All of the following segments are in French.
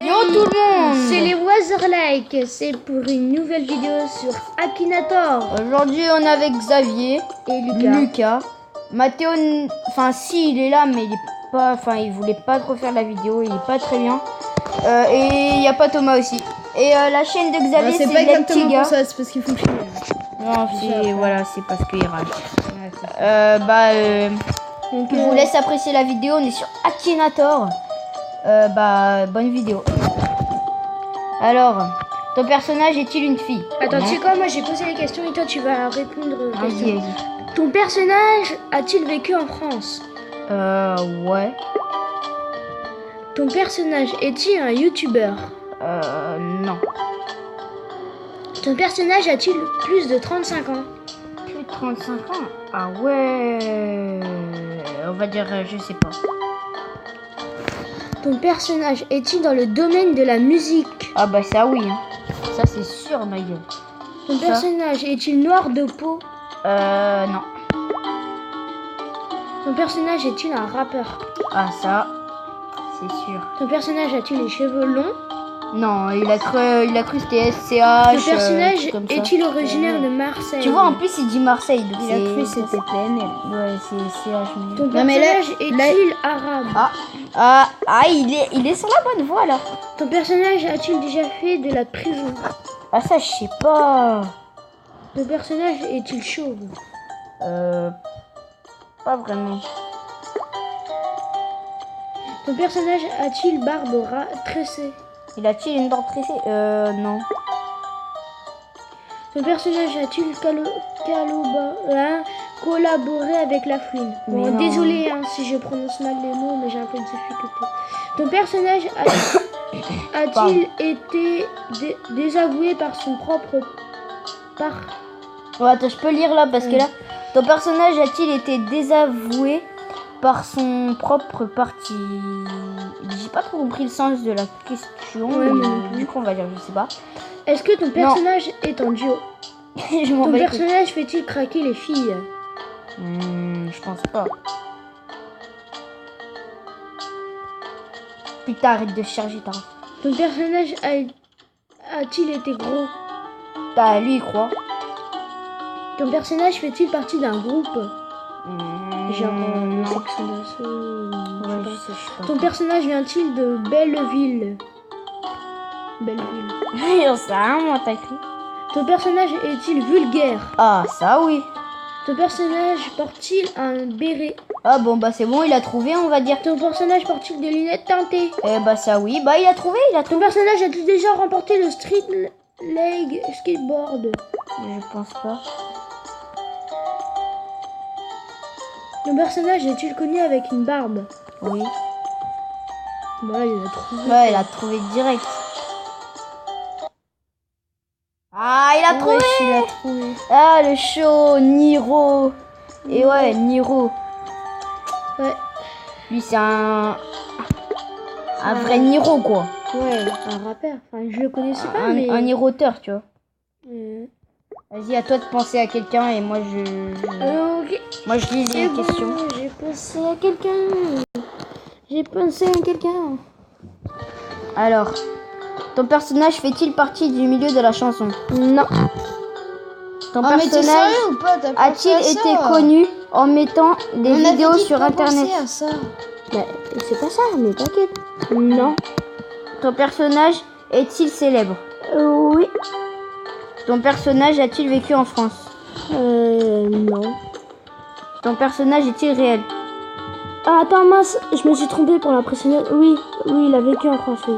Yo tout le monde, c'est les Wazerlike, c'est pour une nouvelle vidéo sur Akinator. Aujourd'hui on est avec Xavier et Lucas. Mathéo, enfin si il est là mais il est pas, enfin il voulait pas trop faire la vidéo, il est pas très bien. Et il y a pas Thomas aussi. Et la chaîne de Xavier c'est pas exactement les petits gars. pour ça, c'est parce qu'ils font chier. Non c'est voilà, c'est parce qu'il rage. Ouais, Donc je vous laisse apprécier la vidéo, on est sur Akinator. Bonne vidéo. Alors, ton personnage est-il une fille? Attends, tu sais quoi, moi j'ai posé les questions et toi tu vas répondre aux questions. Vas-y. Ton personnage a-t-il vécu en France? Ouais. Ton personnage est-il un youtubeur? Non. Ton personnage a-t-il plus de 35 ans? Plus de 35 ans? Ah ouais. On va dire, je sais pas. Ton personnage est-il dans le domaine de la musique? Ah bah ça oui. Hein. Ça c'est sûr ma gueule. Ton personnage est-il noir de peau? Non. Ton personnage est-il un rappeur? Ah ça, c'est sûr. Ton personnage a-t-il les cheveux longs? Non, il a cru c'était SCH. Ton personnage est-il originaire de Marseille? Tu vois, en plus il dit Marseille. Donc il a cru que c'était PNL. Ouais, c'est CH. Ton personnage est-il arabe? Il est sur la bonne voie là. Ton personnage a-t-il déjà fait de la prison? Ah ça, je sais pas. Ton personnage est-il chauve? Pas vraiment. Ton personnage a-t-il barbe tressée? Il a-t-il une barbe tressée? Non. Ton personnage a-t-il collaboré avec la fouine? Bon, désolé si je prononce mal les mots, mais j'ai un peu de difficulté. Ton personnage a-t-il été désavoué par son propre Ouais, attends, je peux lire là parce que là, ton personnage a-t-il été désavoué par son propre parti? J'ai pas trop compris le sens de la question. Du coup, on va dire, je sais pas. Est-ce que ton personnage est en duo? Ton personnage fait-il craquer les filles? Je pense pas. Putain, arrête de charger ta. Ton personnage a-t-il été gros? Lui, il croit. Ton personnage fait-il partie d'un groupe? Genre le section d'assaut. Ton personnage vient-il de Belleville? J'en sais rien, moi, t'as écrit. Ton personnage est-il vulgaire? Ah, ça oui. Ton personnage porte-t-il un béret? Ah bon, bah c'est bon, il a trouvé, on va dire. Ton personnage porte-t-il des lunettes teintées? Eh bah ça oui, bah il a trouvé, Ton personnage a-t-il déjà remporté le Street Leg Skateboard? Je pense pas. Ton personnage est-il connu avec une barbe? Oui. Bah il a trouvé. Ouais, il a trouvé direct. Ah, il a trouvé. Il a trouvé. Ah, le show, Niro. Et ouais, Niro. Ouais. Lui, c'est un vrai Niro, quoi. Ouais, un rappeur. Enfin, je le connaissais pas, mais... Un Niroteur, tu vois. Vas-y, à toi de penser à quelqu'un et moi, Ok. Moi, je lis les questions. J'ai pensé à quelqu'un. Alors, ton personnage fait-il partie du milieu de la chanson? Non. Ton personnage a-t-il été connu en mettant des vidéos sur internet? À ça. Bah, c'est pas ça, mais t'inquiète. Non. Ton personnage est-il célèbre? Oui. Ton personnage a-t-il vécu en France? Non. Ton personnage est-il réel? Ah, attends, mince, je me suis trompée pour l'impressionner. Oui, il a vécu en France, oui.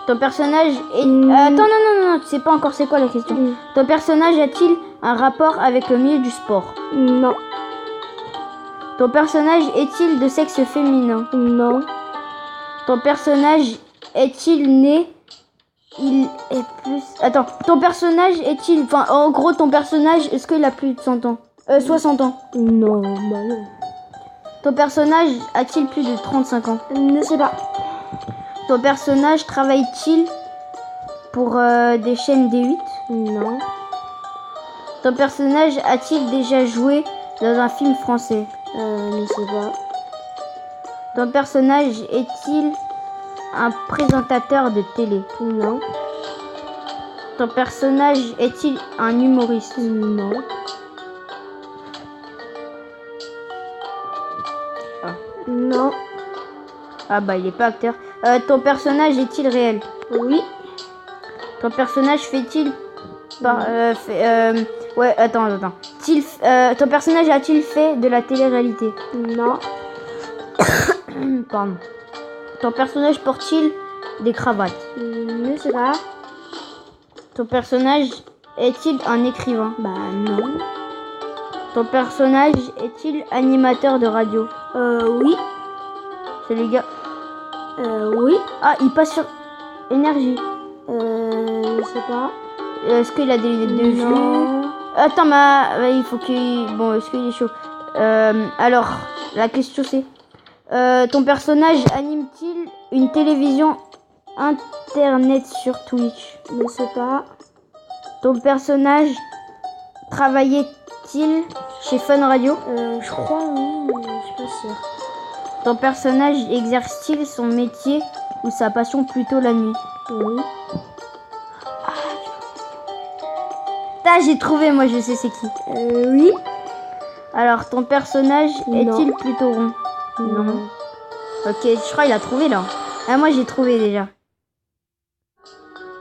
Ton personnage est... Attends, non, tu sais pas encore c'est quoi la question. Ton personnage a-t-il un rapport avec le milieu du sport? Non. Ton personnage est-il de sexe féminin? Non. Ton personnage est-il né? Il est plus... Attends, ton personnage est-il... Enfin, en gros, ton personnage, est-ce qu'il a plus de 100 ans? 60 ans? Non, bah non. Ton personnage a-t-il plus de 35 ans? Ne sais pas. Ton personnage travaille-t-il pour des chaînes D8? Non. Ton personnage a-t-il déjà joué dans un film français? Ne sais pas. Ton personnage est-il un présentateur de télé? Non. Ton personnage est-il un humoriste? Non. Ah. Non. Ah bah il est pas acteur. Ton personnage est-il réel? Oui. Ton personnage fait-il ouais, attends. Ton personnage a-t-il fait de la télé-réalité? Non. Pardon. Ton personnage porte-t-il des cravates? Je sais pas. Ton personnage est-il un écrivain? Bah non. Ton personnage est-il animateur de radio? Oui. C'est les gars. Oui. Ah, il passe sur énergie. Je sais pas. Est-ce qu'il a des lunettes de vue? Non. Attends, il faut qu'il... Bon, est-ce qu'il est chaud? Alors, la question c'est... ton personnage anime-t-il une télévision internet sur Twitch? Je sais pas. Ton personnage travaillait-il chez Fun Radio? Je crois oui, mais je suis pas sûre. Ton personnage exerce-t-il son métier ou sa passion plutôt la nuit? Oui. J'ai trouvé, moi je sais c'est qui. Oui. Alors, ton personnage est-il Non. plutôt rond? Non. Ok, je crois qu'il a trouvé là. Ah, moi j'ai trouvé déjà.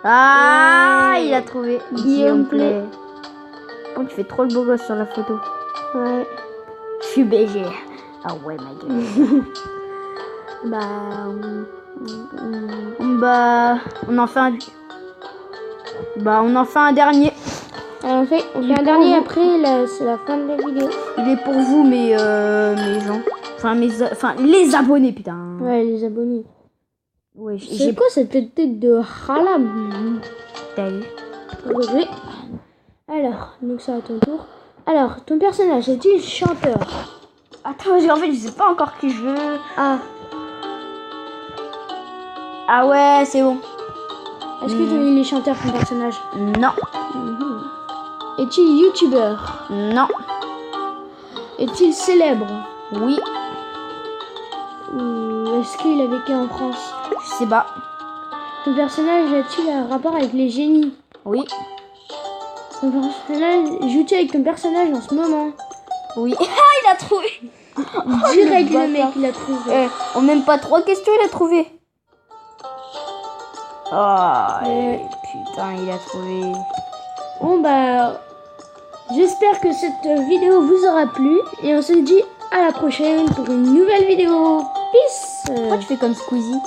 Ah, Ouais. il a trouvé. Guillaume Play. Oh, tu fais trop le beau gosse sur la photo. Ouais. Je suis BG. Ah ouais, ma gueule. Bah, on en fait un... Bah, on en fait un dernier. Alors, on fait un dernier après, là, c'est la fin de la vidéo. Il est pour vous, mes gens. Enfin, les abonnés, putain. Ouais, les abonnés. Ouais, C'est quoi cette tête de Halam? T'as vu? Oui. Alors, donc ça à ton tour. Alors, ton personnage est-il chanteur? Attends, en fait, je sais pas encore qui je veux. Ah. Ah ouais, c'est bon. Est-ce que il est chanteur ton personnage? Non. Est-il youtubeur? Non. Est-il célèbre? Oui. Est-ce qu'il a vécu en France? Je sais pas. Ton personnage a-t-il un rapport avec les génies? Oui. Ton personnage joue-tu avec ton personnage en ce moment? Oui. Ah, il a trouvé. Direct le le mec il a trouvé. En même pas 3 questions, il a trouvé. Putain, il a trouvé. Bon bah, j'espère que cette vidéo vous aura plu et on se dit à la prochaine pour une nouvelle vidéo. Peace. Pourquoi tu fais comme Squeezie?